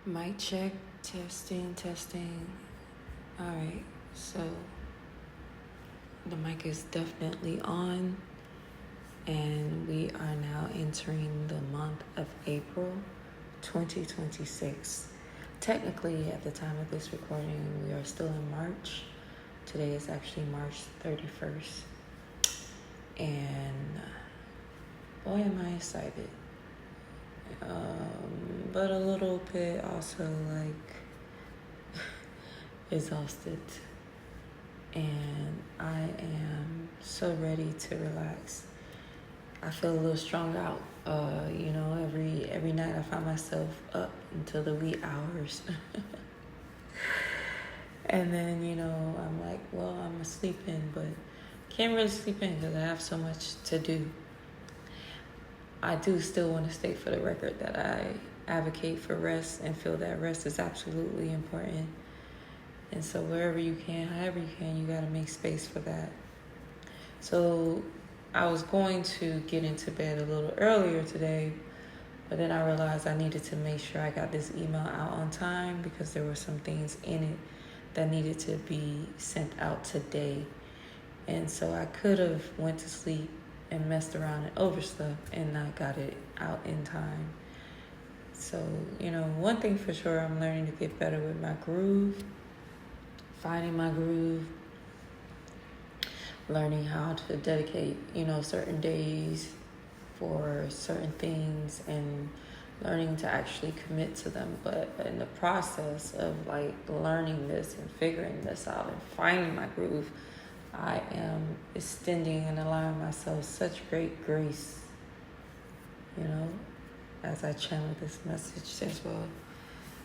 Mic check, testing. All right, so the mic is definitely on, and we are now entering the month of April 2026. Technically, at the time of this recording, we are still in March. Today is actually March 31st, and boy, am I excited. But a little bit also like exhausted, and I am so ready to relax. I feel a little strung out. Every night I find myself up until the wee hours. And then, I'm like, well, I'm sleeping, but can't really sleep in because I have so much to do. I do still want to state for the record that I advocate for rest and feel that rest is absolutely important. And so wherever you can, however you can, you got to make space for that. So I was going to get into bed a little earlier today, but then I realized I needed to make sure I got this email out on time because there were some things in it that needed to be sent out today. And so I could have went to sleep and messed around and overslept and not got it out in time. So, one thing for sure, I'm learning to get better with my groove, finding my groove, learning how to dedicate, certain days for certain things and learning to actually commit to them. But in the process of learning this and figuring this out and finding my groove, I am extending and allowing myself such great grace, as I channel this message as well.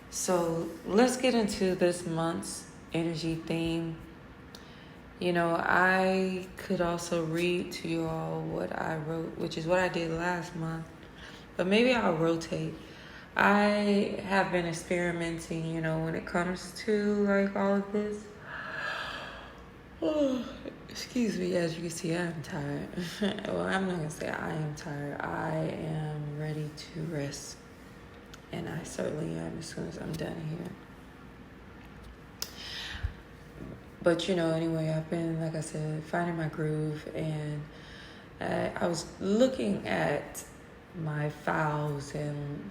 So let's get into this month's energy theme. I could also read to you all what I wrote, which is what I did last month, but maybe I'll rotate. I have been experimenting, when it comes to all of this. Oh, excuse me, as you can see, I'm tired. Well, I'm not going to say I am tired. I am ready to rest. And I certainly am as soon as I'm done here. But, anyway, I've been, like I said, finding my groove. And I was looking at my files and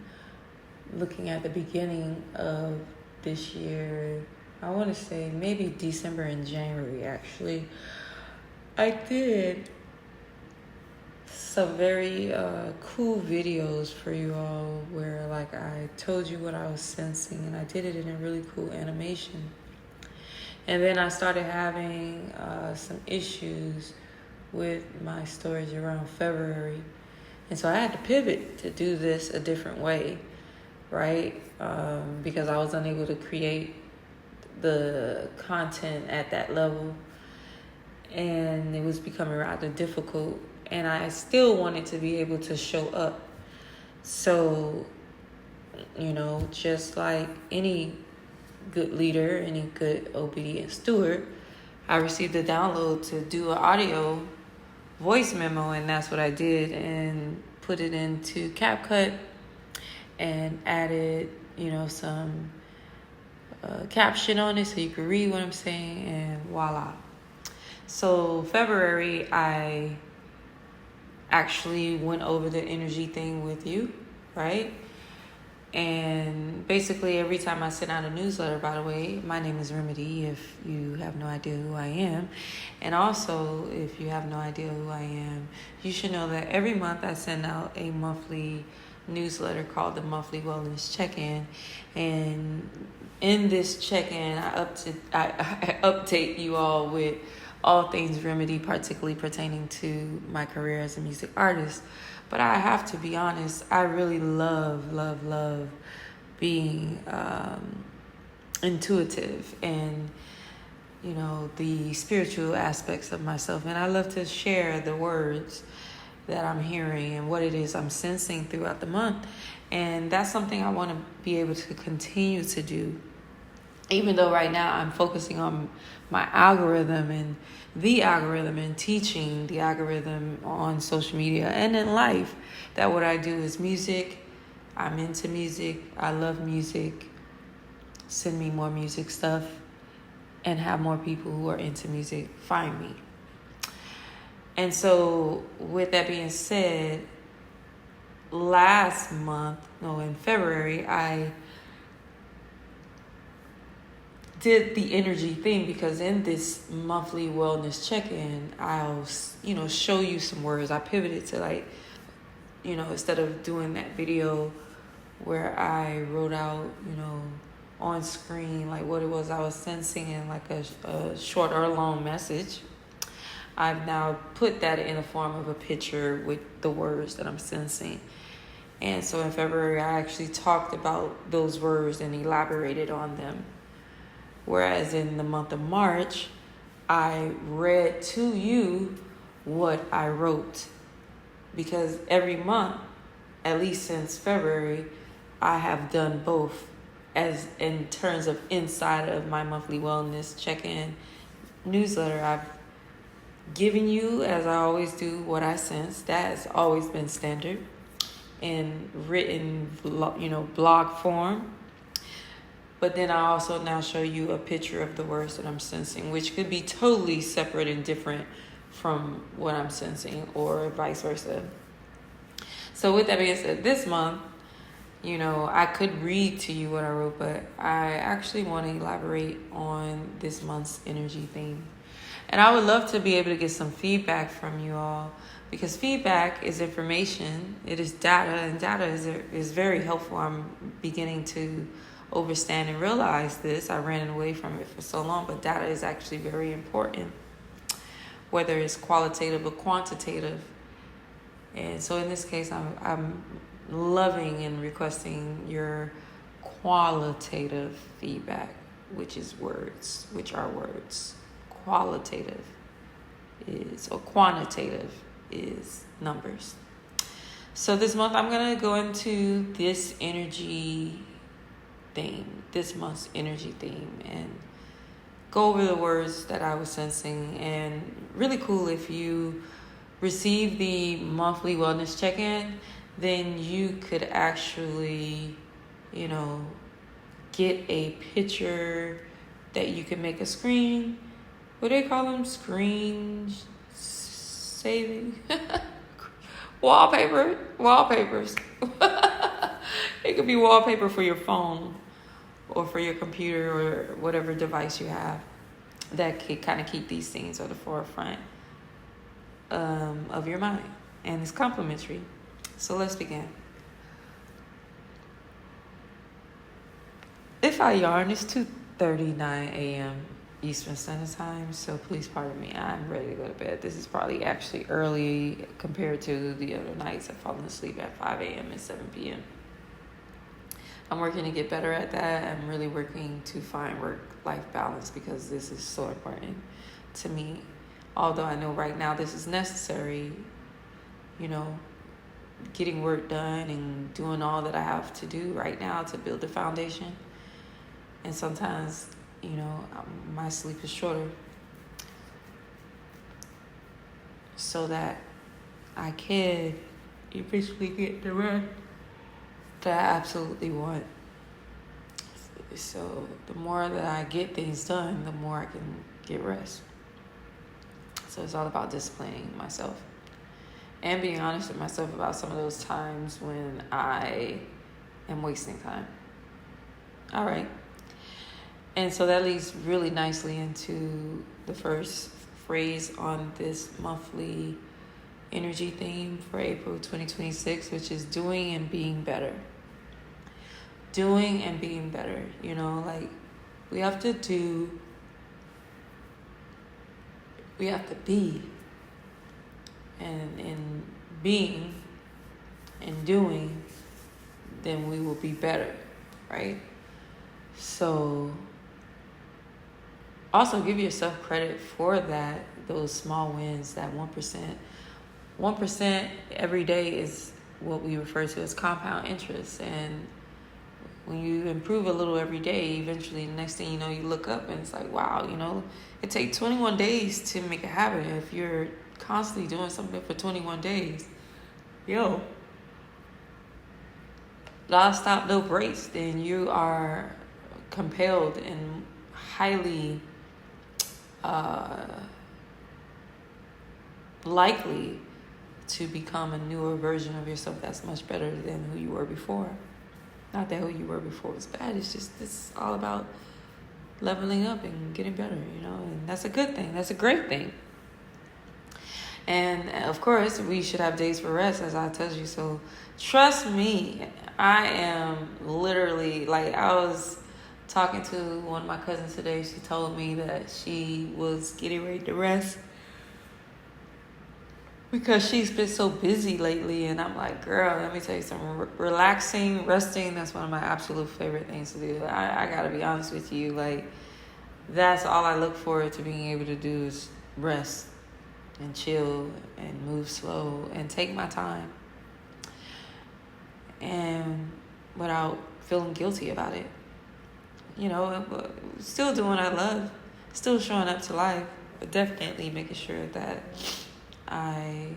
looking at the beginning of this year. I want to say maybe December and January, actually. I did some very cool videos for you all where I told you what I was sensing, and I did it in a really cool animation. And then I started having some issues with my storage around February. And so I had to pivot to do this a different way, right? Because I was unable to create the content at that level, and it was becoming rather difficult, and I still wanted to be able to show up. So, just like any good leader, any good obedient steward, I received a download to do an audio voice memo, and that's what I did, and put it into CapCut and added, some caption on it so you can read what I'm saying, and voila. So February, I actually went over the energy thing with you, right? And basically every time I send out a newsletter, by the way, my name is RIMIDI if you have no idea who I am. And also, if you have no idea who I am, you should know that every month I send out a monthly newsletter called the Monthly Wellness Check-In. And in this check-in, I update you all with all things RIMIDI, particularly pertaining to my career as a music artist. But I have to be honest, I really love being intuitive and, the spiritual aspects of myself. And I love to share the words that I'm hearing and what it is I'm sensing throughout the month. And that's something I want to be able to continue to do. Even though right now I'm focusing on my algorithm and the algorithm and teaching the algorithm on social media and in life that what I do is music. I'm into music. I love music. send me more music stuff, and have more people who are into music find me. And so with that being said, in February, I did the energy thing, because in this monthly wellness check-in, I'll, show you some words. I pivoted to instead of doing that video where I wrote out, on screen, like what it was I was sensing in like a short or long message, I've now put that in the form of a picture with the words that I'm sensing. And so in February, I actually talked about those words and elaborated on them. Whereas in the month of March, I read to you what I wrote. Because every month, at least since February, I have done both, as in terms of inside of my monthly wellness check-in newsletter. I've given you, as I always do, what I sense. That has always been standard in written, blog form. But then I also now show you a picture of the words that I'm sensing, which could be totally separate and different from what I'm sensing, or vice versa. So with that being said, this month, I could read to you what I wrote, but I actually want to elaborate on this month's energy theme. And I would love to be able to get some feedback from you all, because feedback is information. It is data, and data is very helpful. I'm beginning to understand and realize this. I ran away from it for so long, but data is actually very important, whether it's qualitative or quantitative. And so in this case, I'm loving and requesting your qualitative feedback, which are words. Qualitative or quantitative is numbers. So this month I'm going to go into this month's energy theme, and go over the words that I was sensing. And really cool, if you receive the monthly wellness check-in, then you could actually, get a picture that you can make a screen. What do they call them? Screen saving? Wallpapers. It could be wallpaper for your phone or for your computer or whatever device you have that could kind of keep these things at the forefront of your mind. And it's complimentary. So let's begin. If I yarn, it's 2:39 a.m. Eastern Standard Time, so please pardon me. I'm ready to go to bed. This is probably actually early compared to the other nights. I've fallen asleep at 5 a.m. and 7 p.m. I'm working to get better at that. I'm really working to find work-life balance, because this is so important to me. Although I know right now this is necessary, getting work done and doing all that I have to do right now to build the foundation. And sometimes, my sleep is shorter, so that I can eventually get the rest that I absolutely want. So the more that I get things done, the more I can get rest. So it's all about disciplining myself and being honest with myself about some of those times when I am wasting time. All right. And so that leads really nicely into the first phrase on this monthly energy theme for April 2026, which is doing and being better. Doing and being better. We have to do, we have to be. And in being and doing, then we will be better, right? So also give yourself credit for that, those small wins, that 1%. 1% every day is what we refer to as compound interest. And when you improve a little every day, eventually the next thing you know, you look up and it's like, wow, it takes 21 days to make a habit. If you're constantly doing something for 21 days, non-stop, no breaks, then you are compelled and highly likely to become a newer version of yourself that's much better than who you were before. Not that who you were before was bad. It's all about leveling up and getting better, and that's a good thing. That's a great thing. And of course, we should have days for rest, as I told you. So trust me, I am literally, I was talking to one of my cousins today. She told me that she was getting ready to rest because she's been so busy lately. And I'm like, girl, let me tell you something. Relaxing, resting, that's one of my absolute favorite things to do. I got to be honest with you. That's all I look forward to being able to do is rest and chill and move slow and take my time. And without feeling guilty about it. Still doing what I love. Still showing up to life. But definitely making sure that I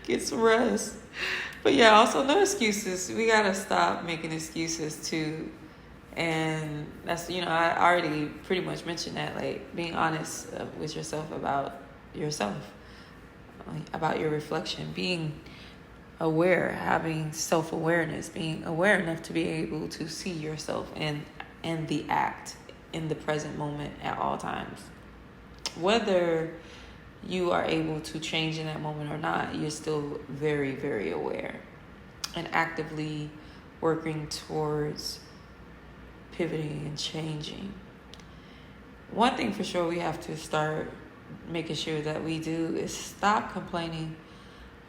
get some rest. But yeah, also no excuses. We gotta stop making excuses too. And that's, I already pretty much mentioned that, being honest with yourself about yourself, about your reflection, being aware, having self-awareness, being aware enough to be able to see yourself and the act in the present moment at all times. Whether you are able to change in that moment or not, you're still very, very aware and actively working towards pivoting and changing. One thing for sure we have to start making sure that we do is stop complaining.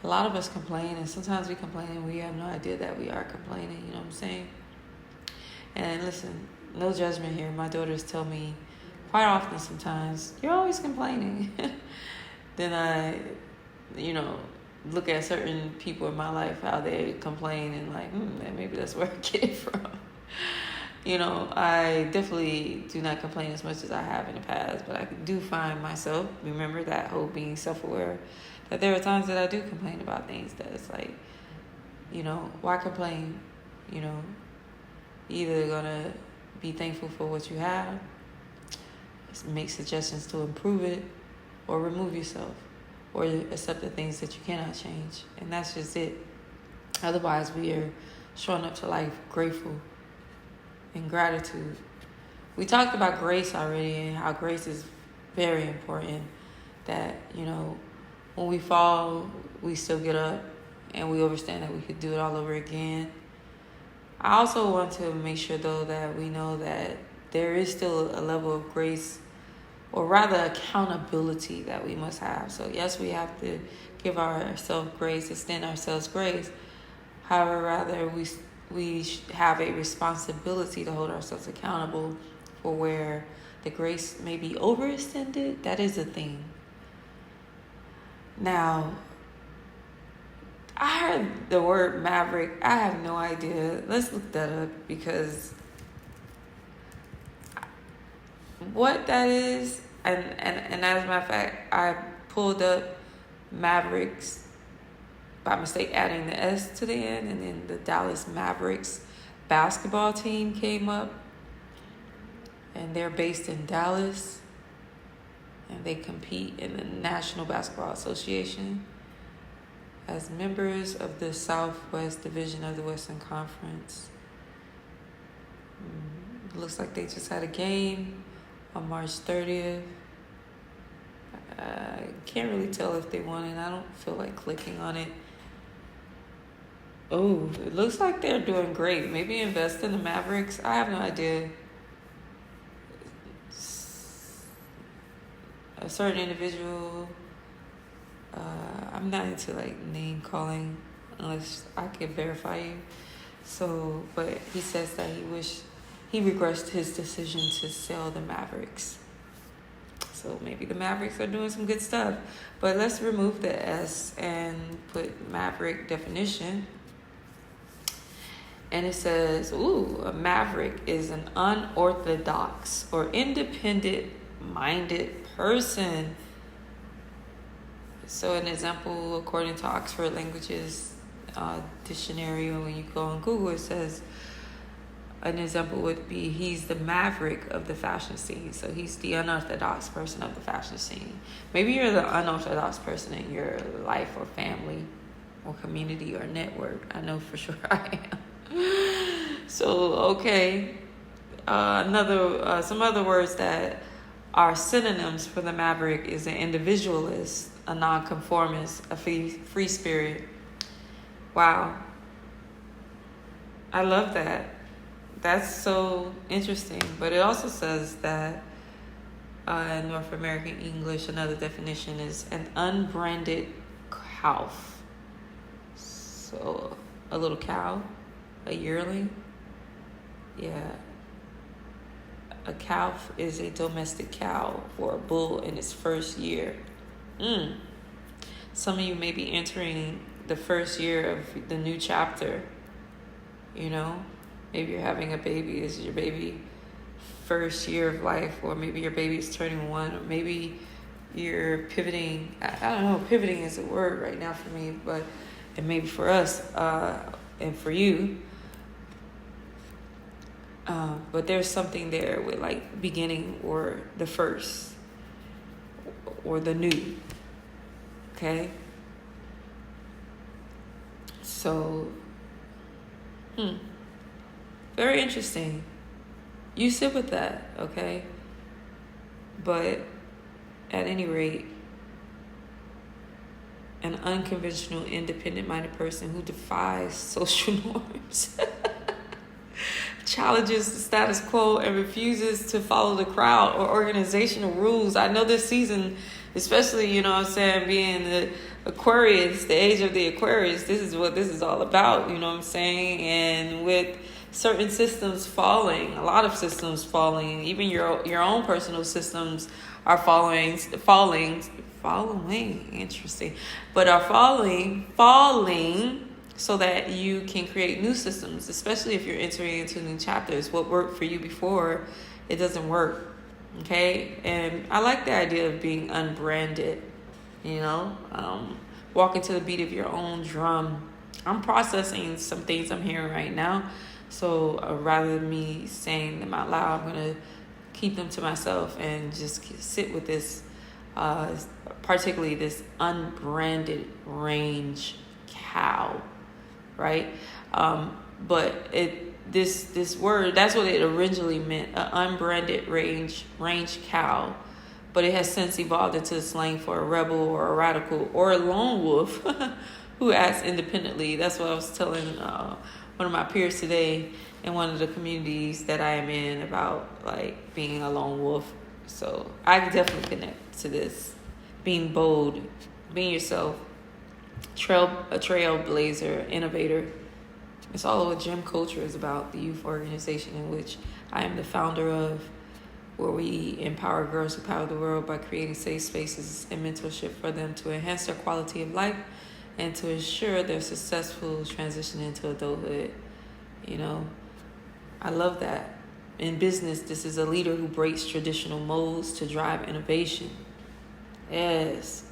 A lot of us complain, and sometimes we complain and we have no idea that we are complaining, you know what I'm saying? And listen, no judgment here. My daughters tell me quite often sometimes, you're always complaining. Then I, look at certain people in my life, how they complain, and maybe that's where I get it from. I definitely do not complain as much as I have in the past, but I do find myself, remember that whole being self-aware, that there are times that I do complain about things that it's why complain? Either gonna be thankful for what you have, make suggestions to improve it, or remove yourself, or accept the things that you cannot change. And that's just it. Otherwise, we are showing up to life grateful and gratitude. We talked about grace already and how grace is very important. That, when we fall, we still get up and we understand that we could do it all over again. I also want to make sure, though, that we know that there is still a level of grace, or rather accountability, that we must have. So yes, we have to give ourselves grace, extend ourselves grace. However, rather we have a responsibility to hold ourselves accountable for where the grace may be overextended. That is a thing. Now, I heard the word maverick. I have no idea. Let's look that up, because what that is, and as a matter of fact, I pulled up Mavericks by mistake, adding the S to the end, and then the Dallas Mavericks basketball team came up, and they're based in Dallas, and they compete in the National Basketball Association as members of the Southwest Division of the Western Conference. It looks like they just had a game on March 30th. I can't really tell if they won, and I don't feel like clicking on it. Oh, it looks like they're doing great. Maybe invest in the Mavericks. I have no idea. A certain individual, I'm not into name calling unless I can verify you. So, but he says that he regrets his decision to sell the Mavericks. So maybe the Mavericks are doing some good stuff. But let's remove the S and put Maverick definition. And it says, a maverick is an unorthodox or independent-minded person. So an example, according to Oxford Languages, dictionary, or when you go on Google, it says an example would be he's the maverick of the fashion scene. So he's the unorthodox person of the fashion scene. Maybe you're the unorthodox person in your life or family or community or network. I know for sure I am. So, okay. Some other words that are synonyms for the maverick is an individualist, a nonconformist, a free spirit. Wow. I love that. That's so interesting. But it also says that in North American English, another definition is an unbranded cow. So a little cow, a yearling. Yeah. A calf is a domestic cow or a bull in its first year. Some of you may be entering the first year of the new chapter. You know, maybe you're having a baby. This is your baby first year of life, or maybe your baby's turning 1, or maybe you're pivoting. I don't know, pivoting is a word right now for me, but and maybe for us and for you. But there's something there with like beginning or the first or the new. Okay? So, very interesting. You sit with that, okay? But at any rate, an unconventional, independent-minded person who defies social norms, challenges the status quo, and refuses to follow the crowd or organizational rules. I know this season, especially, you know what I'm saying, being the Aquarius, the age of the Aquarius, this is what this is all about, you know what I'm saying? And with certain systems falling, a lot of systems falling, even your own personal systems are falling, interesting, but are falling so that you can create new systems, especially if you're entering into new chapters. What worked for you before, it doesn't work, okay? And I like the idea of being unbranded, you know, walking to the beat of your own drum. I'm processing some things I'm hearing right now, so rather than me saying them out loud, I'm going to keep them to myself and just sit with this, particularly this unbranded range cow, right? But this word, that's what it originally meant, an unbranded range cow, but it has since evolved into slang for a rebel or a radical or a lone wolf who acts independently. That's what I was telling one of my peers today in one of the communities that I am in about like being a lone wolf. So I can definitely connect to this, being bold, being yourself, a trailblazer, innovator. It's all what Gym Culture is about, the youth organization in which I am the founder of, where we empower girls who power the world by creating safe spaces and mentorship for them to enhance their quality of life and to ensure their successful transition into adulthood. You know, I love that. In business, this is a leader who breaks traditional molds to drive innovation. Yes.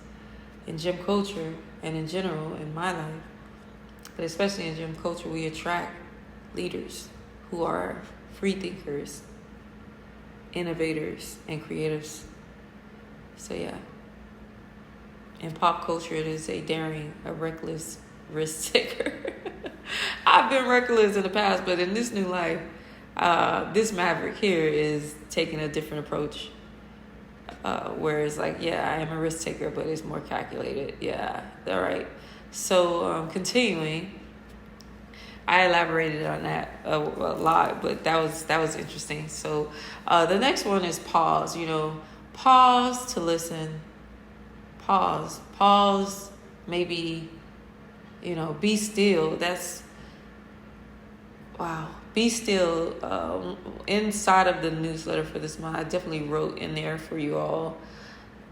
In gym culture and in general in my life, but especially in gym culture, we attract leaders who are free thinkers, innovators, and creatives. So yeah. In pop culture, it is a daring, a reckless risk taker. I've been reckless in the past, but in this new life, this maverick here is taking a different approach. Where it's like, yeah, I am a risk taker, but it's more calculated. Yeah, all right. So continuing, I elaborated on that a lot, but that was interesting. So the next one is pause. You know, pause to listen. Pause. Maybe, you know, be still. That's wow. Be still. Inside of the newsletter for this month, I definitely wrote in there for you all,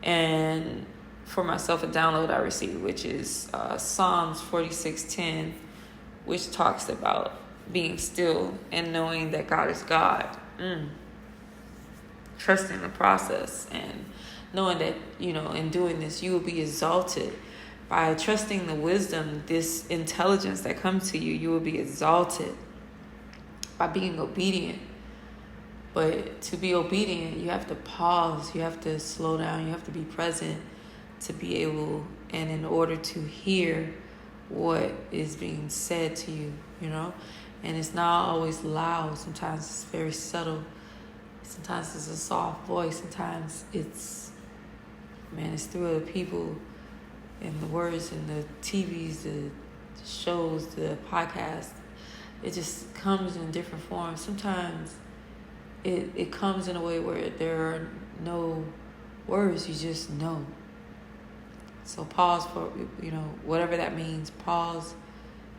and for myself a download I received, which is Psalms 46:10, which talks about being still and knowing that God is God. Trusting the process and knowing that, you know, in doing this, you will be exalted By trusting the wisdom, this intelligence that comes to you, you will be exalted by being obedient. But to be obedient, you have to pause, you have to slow down, you have to be present to be able, and in order to hear what is being said to you, And it's not always loud. Sometimes it's very subtle. Sometimes it's a soft voice. Sometimes it's through the people and the words and the TVs, the shows, the podcasts. It just comes in different forms. Sometimes it comes in a way where there are no words, you just know. So pause for, whatever that means. Pause,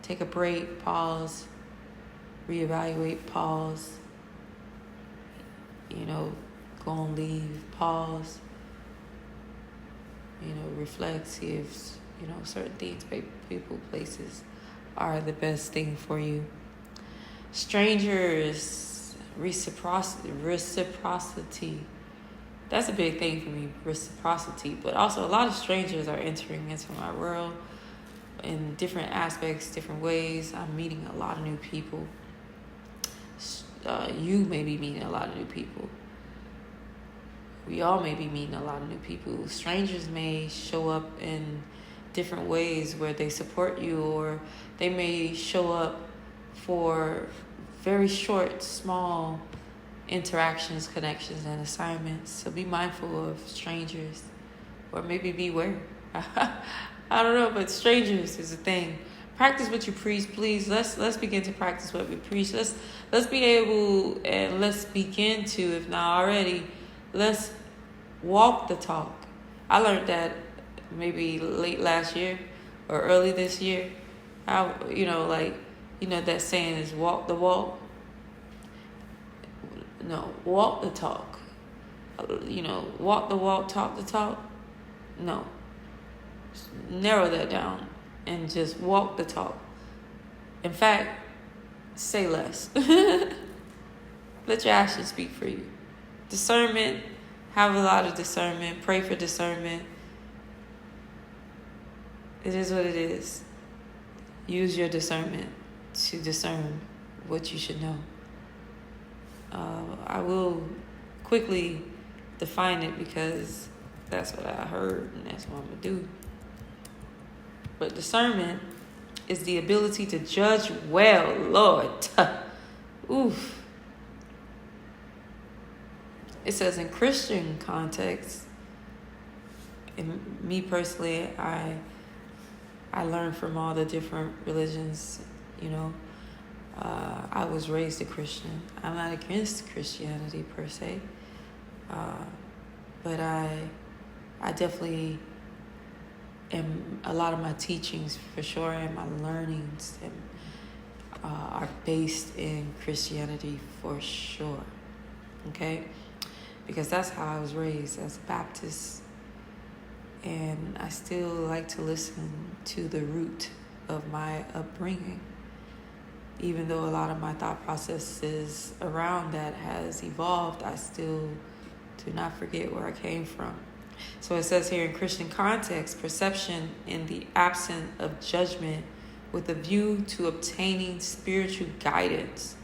take a break, pause, reevaluate, pause, go and leave, pause, reflect, see if, certain things, people, places are the best thing for you. Strangers, reciprocity. That's a big thing for me, reciprocity. But also a lot of strangers are entering into my world in different aspects, different ways. I'm meeting a lot of new people. You may be meeting a lot of new people. We all may be meeting a lot of new people. Strangers may show up in different ways where they support you, or they may show up for very short, small interactions, connections, and assignments. So be mindful of strangers, or maybe beware. I don't know, but strangers is a thing. Practice what you preach, please. Let's begin to practice what we preach. Let's be able, and let's begin to, if not already, let's walk the talk. I learned that maybe late last year or early this year. That saying is walk the walk. No, walk the talk. Walk the walk, talk the talk. No. Narrow that down and just walk the talk. In fact, say less. Let your actions speak for you. Discernment, have a lot of discernment. Pray for discernment. It is what it is. Use your discernment to discern what you should know. I will quickly define it because that's what I heard and that's what I'm going to do. But discernment is the ability to judge well, Lord. Oof. It says in Christian context, and me personally, I learned from all the different religions, I was raised a Christian. I'm not against Christianity per se, but I definitely am, a lot of my teachings for sure and my learnings are based in Christianity for sure, okay? Because that's how I was raised as a Baptist, and I still like to listen to the root of my upbringing. Even though a lot of my thought processes around that has evolved, I still do not forget where I came from. So it says here in Christian context, perception in the absence of judgment with a view to obtaining spiritual guidance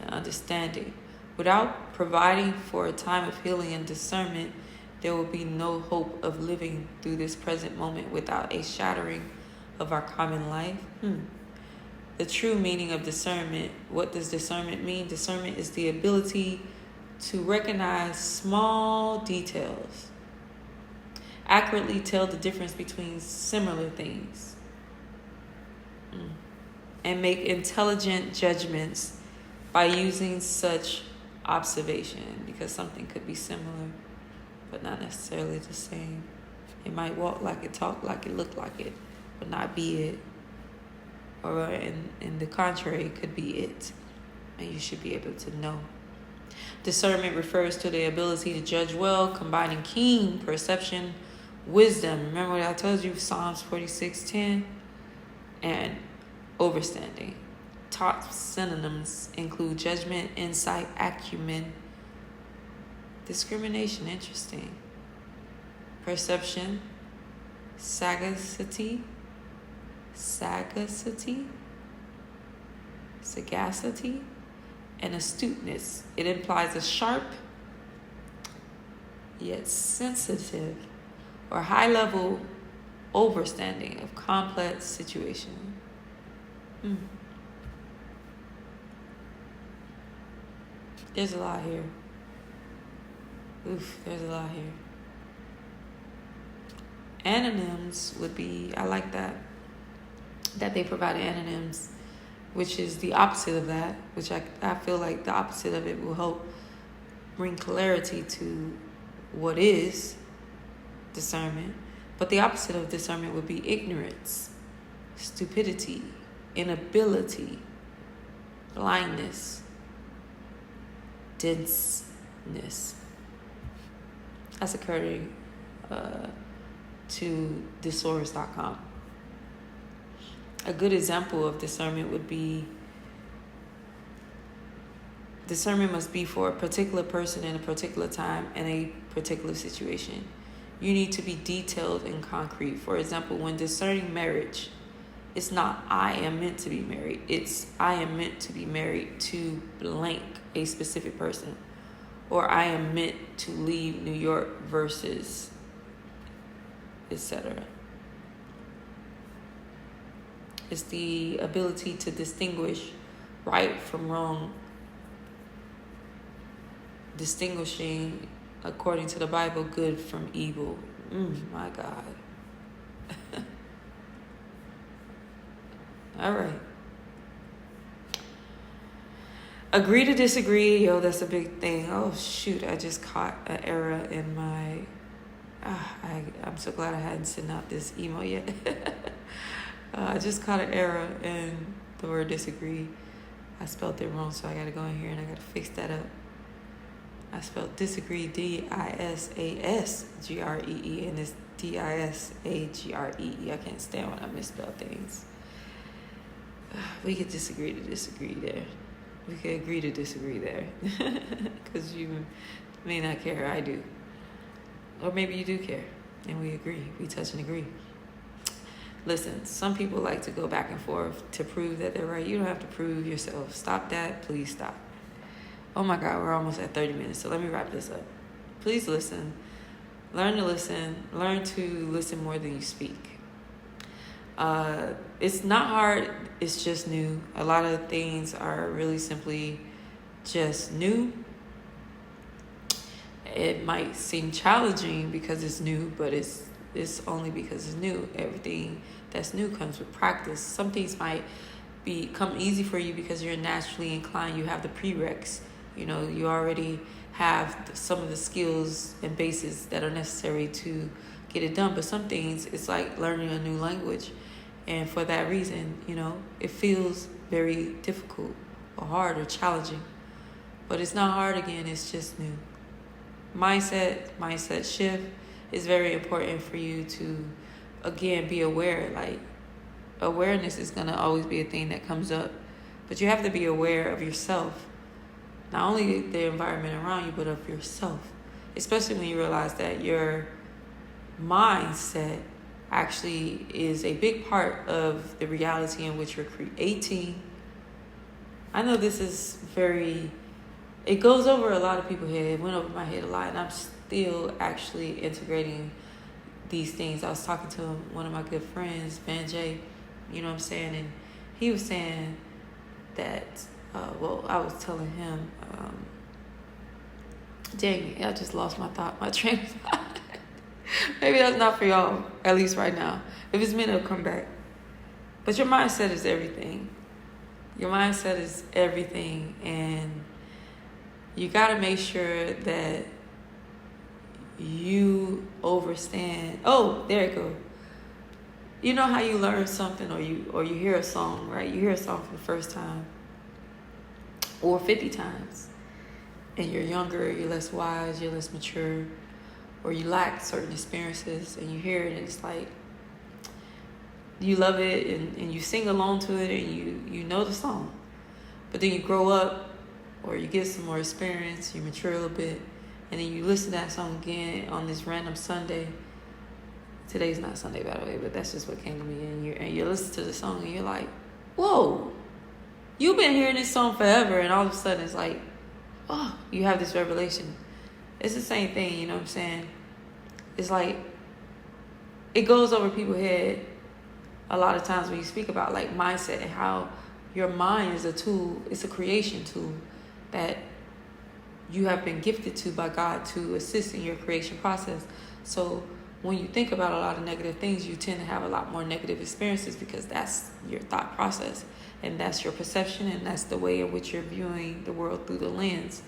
and understanding. Without providing for a time of healing and discernment, there will be no hope of living through this present moment without a shattering of our common life. The true meaning of discernment. What does discernment mean? Discernment is the ability to recognize small details, accurately tell the difference between similar things, and make intelligent judgments by using such observation, because something could be similar but not necessarily the same. It might walk like it, talk like it, look like it, but not be it. Or in the contrary, it could be it. And you should be able to know. Discernment refers to the ability to judge well, combining keen perception, wisdom. Remember what I told you, Psalms 46:10, and overstanding. Top synonyms include judgment, insight, acumen, discrimination. Interesting. Perception, sagacity, and astuteness. It implies a sharp yet sensitive or high-level understanding of complex situations. There's a lot here. There's a lot here. Anonyms would be, I like that they provided anonyms, which is the opposite of that, which I feel like the opposite of it will help bring clarity to what is discernment. But the opposite of discernment would be ignorance, stupidity, inability, blindness, denseness. That's according to thesaurus.com. A good example of discernment would be, discernment must be for a particular person in a particular time and a particular situation. You need to be detailed and concrete. For example, when discerning marriage, it's not I am meant to be married. It's I am meant to be married to blank, a specific person. Or I am meant to leave New York versus etc. It's the ability to distinguish right from wrong, distinguishing, according to the Bible, good from evil. My God. All right. Agree to disagree. Yo, that's a big thing. Oh, shoot. I just caught an error in my... I'm so glad I hadn't sent out this email yet. I just caught an error in the word disagree. I spelled it wrong, so I got to go in here and I got to fix that up. I spelled disagree, D-I-S-A-S-G-R-E-E, and it's D-I-S-A-G-R-E-E. I can't stand when I misspell things. We could disagree to disagree there. We could agree to disagree there. Because you may not care. I do. Or maybe you do care. And we agree. We touch and agree. Listen, some people like to go back and forth to prove that they're right. You don't have to prove yourself. Stop that. Please stop. Oh my God, we're almost at 30 minutes. So let me wrap this up. Please listen. Learn to listen. Learn to listen more than you speak. It's not hard. It's just new. A lot of things are really simply just new. It might seem challenging because it's new, but it's only because it's new. Everything that's new comes with practice. Some things might become easy for you because you're naturally inclined. You have the prereqs. You know, you already have some of the skills and bases that are necessary to get it done. But some things, it's like learning a new language. And for that reason, you know, it feels very difficult or hard or challenging. But it's not hard again. It's just new. Mindset shift is very important for you to, again, be aware. Like, awareness is going to always be a thing that comes up. But you have to be aware of yourself. Not only the environment around you, but of yourself. Especially when you realize that your mindset actually is a big part of the reality in which you're creating. I know this is it goes over a lot of people's head. It went over my head a lot, and I'm still actually integrating these things. I was talking to one of my good friends, Van J, you know what I'm saying? And he was saying that, I was telling him, dang it, I just lost my train of thought. Maybe that's not for y'all, at least right now. If it's meant, it'll come back. But your mindset is everything. Your mindset is everything, and you got to make sure that you understand. Oh, there it goes. You know how you learn something or you hear a song, right? You hear a song for the first time or 50 times, and you're younger, you're less wise, you're less mature, or you lack certain experiences, and you hear it and it's like you love it and you sing along to it and you know the song. But then you grow up or you get some more experience, you mature a little bit, and then you listen to that song again on this random Sunday Today's not Sunday, by the way, but that's just what came to me. And you listen to the song and you're like, whoa, you've been hearing this song forever, and all of a sudden it's like, oh, you have this revelation. It's the same thing, you know what I'm saying? It's like, it goes over people's head a lot of times when you speak about like mindset and how your mind is a tool. It's a creation tool that you have been gifted to by God to assist in your creation process. So when you think about a lot of negative things, you tend to have a lot more negative experiences because that's your thought process, and that's your perception, and that's the way in which you're viewing the world through the lens.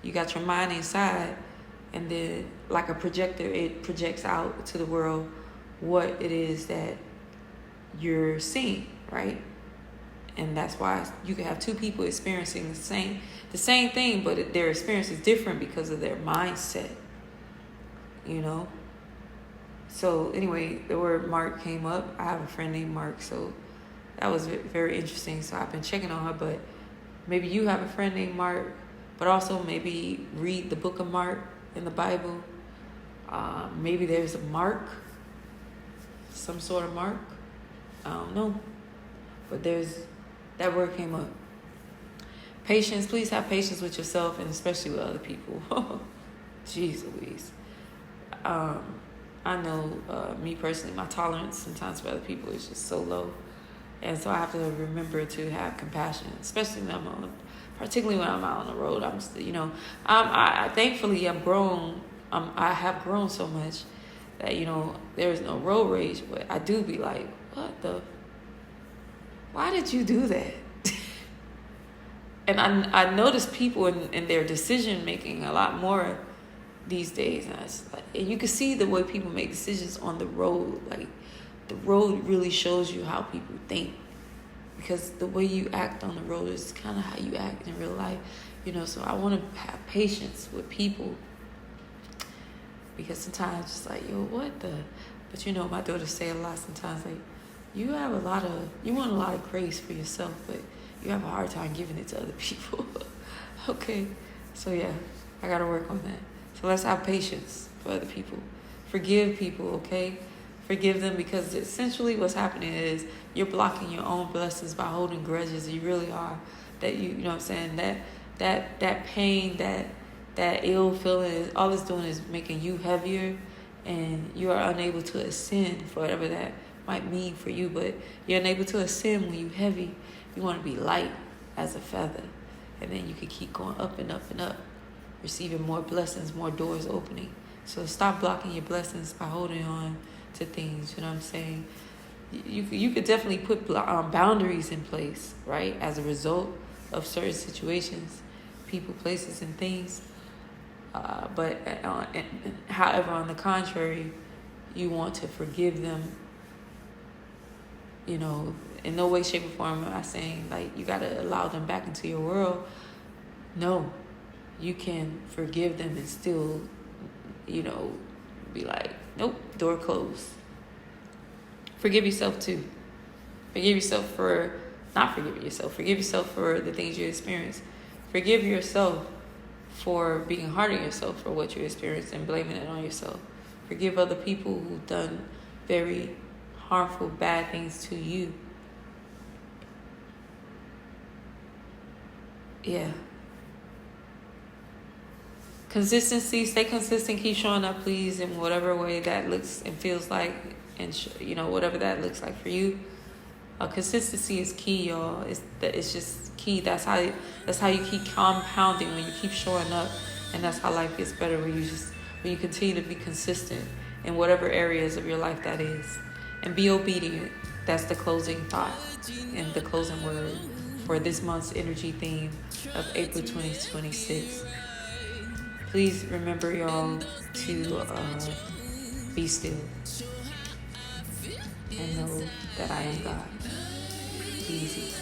You got your mind inside, and then like a projector, it projects out to the world what it is that you're seeing, right? And that's why you can have two people experiencing the same thing, but their experience is different because of their mindset, you know? So anyway, the word Mark came up. I have a friend named Mark, so that was very interesting. So I've been checking on her, but maybe you have a friend named Mark, but also maybe read the book of Mark in the Bible. Maybe there's a Mark, some sort of Mark. I don't know, but that word came up. Patience. Please have patience with yourself and especially with other people. Jeez Louise. I know me personally, my tolerance sometimes for other people is just so low. And so I have to remember to have compassion, especially when particularly when I'm out on the road. I'm still, I thankfully I've grown. I have grown so much that, there is no road rage, but I do be like, why did you do that? And I notice people in their decision making a lot more these days, and you can see the way people make decisions on the road. Like, the road really shows you how people think, because the way you act on the road is kind of how you act in real life, So I want to have patience with people, because sometimes it's like, but my daughter say a lot sometimes, like, you want a lot of grace for yourself, but you have a hard time giving it to other people. Okay, so yeah, I gotta work on that. So let's have patience for other people. Forgive people, okay? Forgive them, because essentially what's happening is you're blocking your own blessings by holding grudges. You really are. That you know what I'm saying? That pain, that ill feeling, all it's doing is making you heavier, and you are unable to ascend for whatever that might mean for you. But you're unable to ascend when you're heavy. You want to be light as a feather, and then you can keep going up and up and up, receiving more blessings, more doors opening. So stop blocking your blessings by holding on to things. You know what I'm saying? You could definitely put boundaries in place, right, as a result of certain situations, people, places, and things. But however, on the contrary, you want to forgive them. In no way, shape, or form am I saying like you gotta allow them back into your world. No, you can forgive them and still, be like, nope, door closed. Forgive yourself too. Forgive yourself for not forgiving yourself. Forgive yourself for the things you experienced. Forgive yourself for being hard on yourself for what you experienced and blaming it on yourself. Forgive other people who've done very harmful, bad things to you. Yeah. Consistency. Stay consistent. Keep showing up, please, in whatever way that looks and feels like, and whatever that looks like for you. Consistency is key, y'all. It's just key. That's how you keep compounding, when you keep showing up, and that's how life gets better. When you continue to be consistent in whatever areas of your life that is, and be obedient. That's the closing thought and the closing word for this month's energy theme of April 2026. Please remember, y'all, to be still and know that I am God. Be easy.